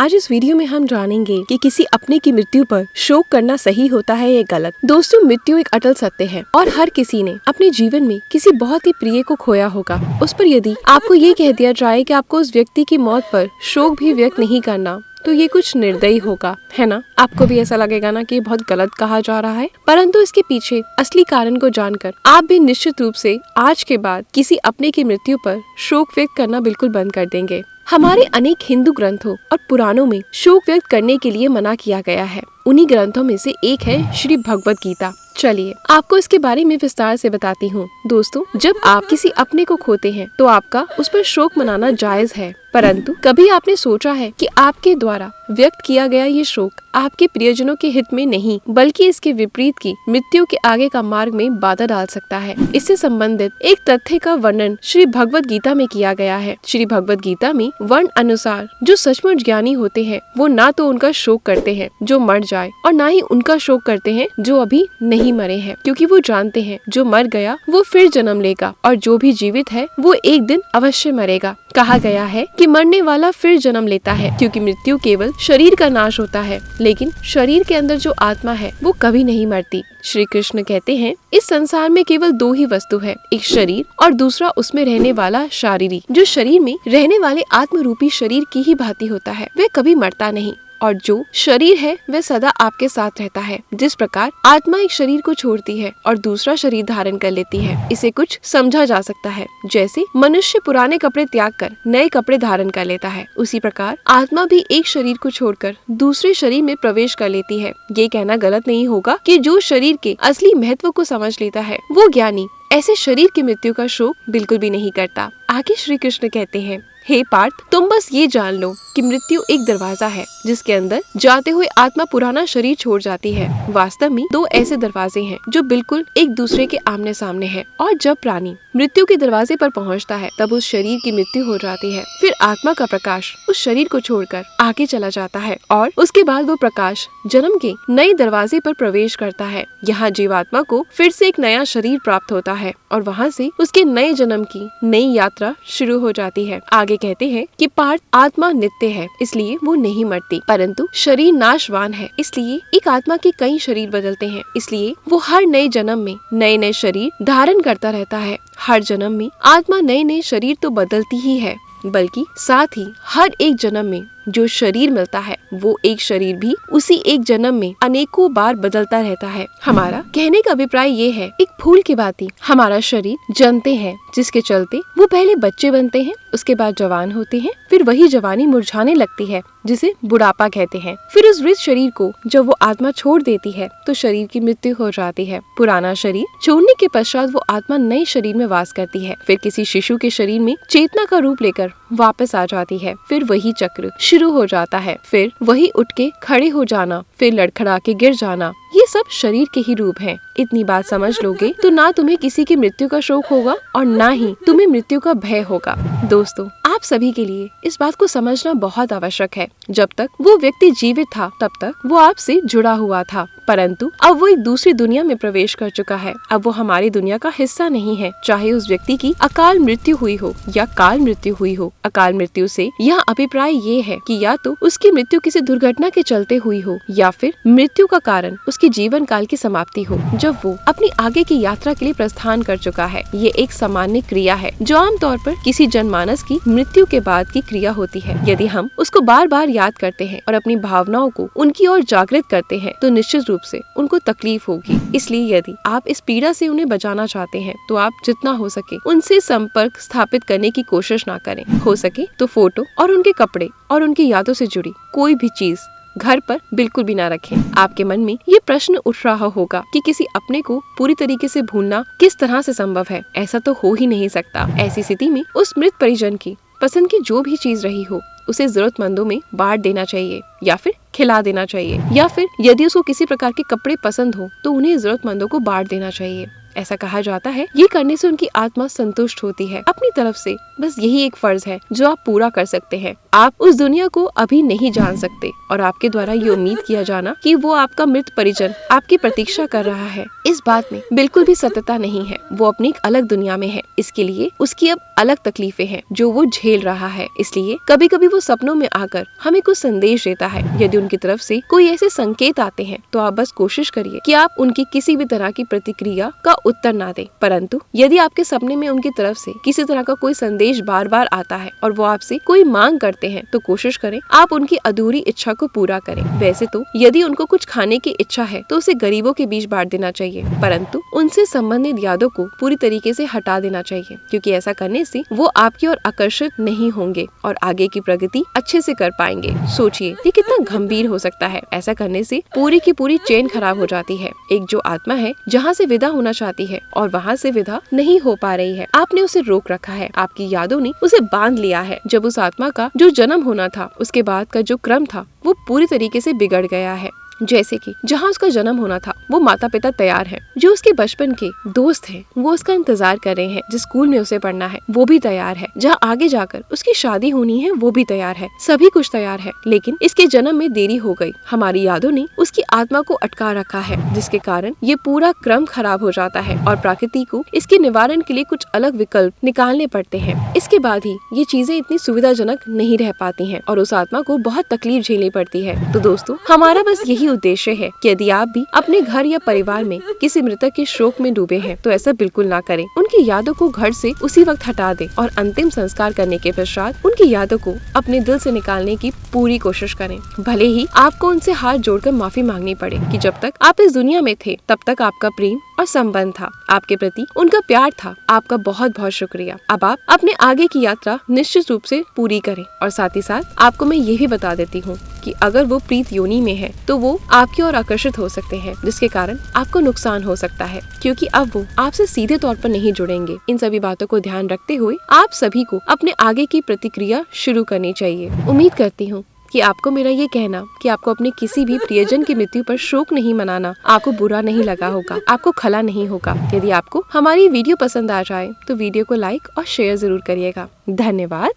आज इस वीडियो में हम जानेंगे कि किसी अपने की मृत्यु पर शोक करना सही होता है या गलत। दोस्तों, मृत्यु एक अटल सत्य है और हर किसी ने अपने जीवन में किसी बहुत ही प्रिय को खोया होगा। उस पर यदि आपको ये कह दिया जाए कि आपको उस व्यक्ति की मौत पर शोक भी व्यक्त नहीं करना, तो ये कुछ निर्दयी होगा, है ना। आपको भी ऐसा लगेगा ना कि बहुत गलत कहा जा रहा है, परंतु इसके पीछे असली कारण को जानकर आप भी निश्चित रूप से आज के बाद किसी अपने की मृत्यु पर शोक व्यक्त करना बिल्कुल बंद कर देंगे। हमारे अनेक हिंदू ग्रंथों और पुराणों में शोक व्यक्त करने के लिए मना किया गया है। उन्हीं ग्रंथों में से एक है श्री भगवद गीता। चलिए आपको इसके बारे में विस्तार से बताती हूँ। दोस्तों, जब आप किसी अपने को खोते हैं तो आपका उस पर शोक मनाना जायज है, परंतु कभी आपने सोचा है कि आपके द्वारा व्यक्त किया गया ये शोक आपके प्रियजनों के हित में नहीं बल्कि इसके विपरीत की मृत्यु के आगे का मार्ग में बाधा डाल सकता है। इससे संबंधित एक तथ्य का वर्णन श्री भगवद गीता में किया गया है। श्री भगवद गीता में वर्ण अनुसार जो सचमुच ज्ञानी होते हैं वो ना तो उनका शोक करते हैं जो मर जाए और ना ही उनका शोक करते हैं जो अभी नहीं मरे हैं, क्योंकि वो जानते हैं जो मर गया वो फिर जन्म लेगा और जो भी जीवित है वो एक दिन अवश्य मरेगा। कहा गया है कि मरने वाला फिर जन्म लेता है, क्योंकि मृत्यु केवल शरीर का नाश होता है, लेकिन शरीर के अंदर जो आत्मा है वो कभी नहीं मरती। श्री कृष्ण कहते हैं, इस संसार में केवल दो ही वस्तु है, एक शरीर और दूसरा उसमें रहने वाला शारीरी। जो शरीर में रहने वाले आत्म रूपी शरीर की ही भांति होता है, वह कभी मरता नहीं, और जो शरीर है वह सदा आपके साथ रहता है। जिस प्रकार आत्मा एक शरीर को छोड़ती है और दूसरा शरीर धारण कर लेती है, इसे कुछ समझा जा सकता है। जैसे मनुष्य पुराने कपड़े त्याग कर नए कपड़े धारण कर लेता है, उसी प्रकार आत्मा भी एक शरीर को छोड़कर दूसरे शरीर में प्रवेश कर लेती है। ये कहना गलत नहीं होगा कि जो शरीर के असली महत्व को समझ लेता है वो ज्ञानी ऐसे शरीर की मृत्यु का शोक बिल्कुल भी नहीं करता। आगे श्री कृष्ण कहते हैं, हे पार्थ, तुम बस ये जान लो कि मृत्यु एक दरवाजा है जिसके अंदर जाते हुए आत्मा पुराना शरीर छोड़ जाती है। वास्तव में दो ऐसे दरवाजे हैं जो बिल्कुल एक दूसरे के आमने सामने हैं, और जब प्राणी मृत्यु के दरवाजे पर पहुंचता है तब उस शरीर की मृत्यु हो जाती है। फिर आत्मा का प्रकाश उस शरीर को छोड़कर आगे चला जाता है और उसके बाद वो प्रकाश जन्म के नए दरवाजे पर प्रवेश करता है। यहाँ जीवात्मा को फिर से एक नया शरीर प्राप्त होता है और वहाँ से उसके नए जन्म की नई यात्रा शुरू हो जाती है। आगे कहते हैं कि पार्थ, आत्मा नित्य है इसलिए वो नहीं मरती, परंतु शरीर नाशवान है इसलिए एक आत्मा के कई शरीर बदलते हैं, इसलिए वो हर नए जन्म में नए नए शरीर धारण करता रहता है। हर जन्म में आत्मा नए नए शरीर तो बदलती ही है, बल्कि साथ ही हर एक जन्म में जो शरीर मिलता है वो एक शरीर भी उसी एक जन्म में अनेकों बार बदलता रहता है। हमारा कहने का अभिप्राय ये है, एक फूल की भांति हमारा शरीर जनते हैं, जिसके चलते वो पहले बच्चे बनते हैं, उसके बाद जवान होते हैं, फिर वही जवानी मुरझाने लगती है जिसे बुढ़ापा कहते हैं। फिर उस वृद्ध शरीर को जब वो आत्मा छोड़ देती है तो शरीर की मृत्यु हो जाती है। पुराना शरीर छोड़ने के पश्चात वो आत्मा नए शरीर में वास करती है, फिर किसी शिशु के शरीर में चेतना का रूप लेकर वापस आ जाती है। फिर वही चक्र शुरू हो जाता है, फिर वही उठ के खड़े हो जाना, फिर लड़खड़ा के गिर जाना, ये सब शरीर के ही रूप हैं। इतनी बात समझ लोगे तो ना तुम्हें किसी की मृत्यु का शोक होगा और ना ही तुम्हें मृत्यु का भय होगा। दोस्तों, आप सभी के लिए इस बात को समझना बहुत आवश्यक है। जब तक वो व्यक्ति जीवित था तब तक वो आपसे जुड़ा हुआ था, परंतु अब वो एक दूसरी दुनिया में प्रवेश कर चुका है। अब वो हमारी दुनिया का हिस्सा नहीं है। चाहे उस व्यक्ति की अकाल मृत्यु हुई हो या काल मृत्यु हुई हो। अकाल मृत्यु से यह अभिप्राय ये है कि या तो उसकी मृत्यु किसी दुर्घटना के चलते हुई हो या फिर मृत्यु का कारण उसके जीवन काल की समाप्ति हो, जब वो अपनी आगे की यात्रा के लिए प्रस्थान कर चुका है। ये एक सामान्य क्रिया है जो आमतौर पर किसी जनमानस की मृत्यु के बाद की क्रिया होती है। यदि हम उसको बार बार याद करते हैं और अपनी भावनाओं को उनकी ओर जागृत करते हैं तो निश्चित रूप से उनको तकलीफ होगी। इसलिए यदि आप इस पीड़ा से उन्हें बचाना चाहते हैं तो आप जितना हो सके उनसे संपर्क स्थापित करने की कोशिश ना करें। हो सके तो फोटो और उनके कपड़े और उनकी यादों से जुड़ी कोई भी चीज घर पर बिल्कुल भी ना रखें। आपके मन में ये प्रश्न उठ रहा होगा कि किसी अपने को पूरी तरीके से भूलना किस तरह से संभव है। ऐसा तो हो ही नहीं सकता। ऐसी स्थिति में उस मृत परिजन की पसंद की जो भी चीज रही हो उसे जरूरतमंदों में बांट देना चाहिए या फिर खिला देना चाहिए, या फिर यदि उसको किसी प्रकार के कपड़े पसंद हो तो उन्हें जरूरतमंदों को बांट देना चाहिए। ऐसा कहा जाता है ये करने से उनकी आत्मा संतुष्ट होती है। अपनी तरफ से बस यही एक फर्ज है जो आप पूरा कर सकते हैं। आप उस दुनिया को अभी नहीं जान सकते और आपके द्वारा ये उम्मीद किया जाना कि वो आपका मृत परिजन आपकी प्रतीक्षा कर रहा है, इस बात में बिल्कुल भी सत्यता नहीं है। वो अपनी एक अलग दुनिया में है, इसके लिए उसकी अब अलग तकलीफें हैं जो वो झेल रहा है। इसलिए कभी कभी वो सपनों में आकर हमें कुछ संदेश देता है। यदि उनकी तरफ से कोई ऐसे संकेत आते हैं तो आप बस कोशिश करिए कि आप उनकी किसी भी तरह की प्रतिक्रिया का उत्तर ना दें। परंतु यदि आपके सपने में उनकी तरफ से किसी तरह का कोई संदेश बार बार आता है और वो आपसे कोई मांग करते हैं तो कोशिश करें आप उनकी अधूरी इच्छा को पूरा करें। वैसे तो यदि उनको कुछ खाने की इच्छा है तो उसे गरीबों के बीच बांट देना चाहिए, परंतु उनसे संबंधित यादों को पूरी तरीके से हटा देना चाहिए, क्योंकि ऐसा करने से वो आपकी ओर आकर्षित नहीं होंगे और आगे की प्रगति अच्छे से कर पाएंगे। सोचिए ये कितना गंभीर हो सकता है। ऐसा करने से पूरी की पूरी चेन खराब हो जाती है। एक जो आत्मा है जहाँ से विदा होना चाहती है और वहाँ से विदा नहीं हो पा रही है, आपने उसे रोक रखा है। आपकी यादों ने उसे बांध लिया है। जब उस आत्मा का जो जन्म होना था उसके बाद का जो क्रम था वो पूरी तरीके से बिगड़ गया है। जैसे कि जहाँ उसका जन्म होना था वो माता पिता तैयार हैं, जो उसके बचपन के दोस्त हैं वो उसका इंतजार कर रहे हैं, जिस स्कूल में उसे पढ़ना है वो भी तैयार है, जहाँ आगे जाकर उसकी शादी होनी है वो भी तैयार है, सभी कुछ तैयार है। लेकिन इसके जन्म में देरी हो गई। हमारी यादों ने उसकी आत्मा को अटका रखा है, जिसके कारण ये पूरा क्रम खराब हो जाता है और प्रकृति को इसके निवारण के लिए कुछ अलग विकल्प निकालने पड़ते हैं। इसके बाद ही ये चीजें इतनी सुविधाजनक नहीं रह पाती हैं और उस आत्मा को बहुत तकलीफ झेलनी पड़ती है। तो दोस्तों हमारा बस यही उद्देश्य है कि यदि आप भी अपने घर या परिवार में किसी मृतक के शोक में डूबे हैं तो ऐसा बिल्कुल ना करें। उनकी यादों को घर से उसी वक्त हटा दें और अंतिम संस्कार करने के पश्चात उनकी यादों को अपने दिल से निकालने की पूरी कोशिश करें। भले ही आपको उनसे हाथ जोड़कर माफी मांगनी पड़े कि जब तक आप इस दुनिया में थे तब तक आपका प्रेम और संबंध था, आपके प्रति उनका प्यार था। आपका बहुत बहुत शुक्रिया। अब आप अपने आगे की यात्रा निश्चित रूप से पूरी करें। और साथ ही साथ आपको मैं ये भी बता देती हूँ कि अगर वो प्रीत योनि में है तो वो आपकी ओर आकर्षित हो सकते हैं, जिसके कारण आपको नुकसान हो सकता है, क्योंकि अब वो आपसे सीधे तौर पर नहीं जुड़ेंगे। इन सभी बातों को ध्यान रखते हुए आप सभी को अपने आगे की प्रतिक्रिया शुरू करनी चाहिए। उम्मीद करती हूँ कि आपको मेरा ये कहना कि आपको अपने किसी भी प्रियजन की मृत्यु पर शोक नहीं मनाना आपको बुरा नहीं लगा होगा, आपको खला नहीं होगा। यदि आपको हमारी वीडियो पसंद आ जाए तो वीडियो को लाइक और शेयर जरूर करिएगा। धन्यवाद।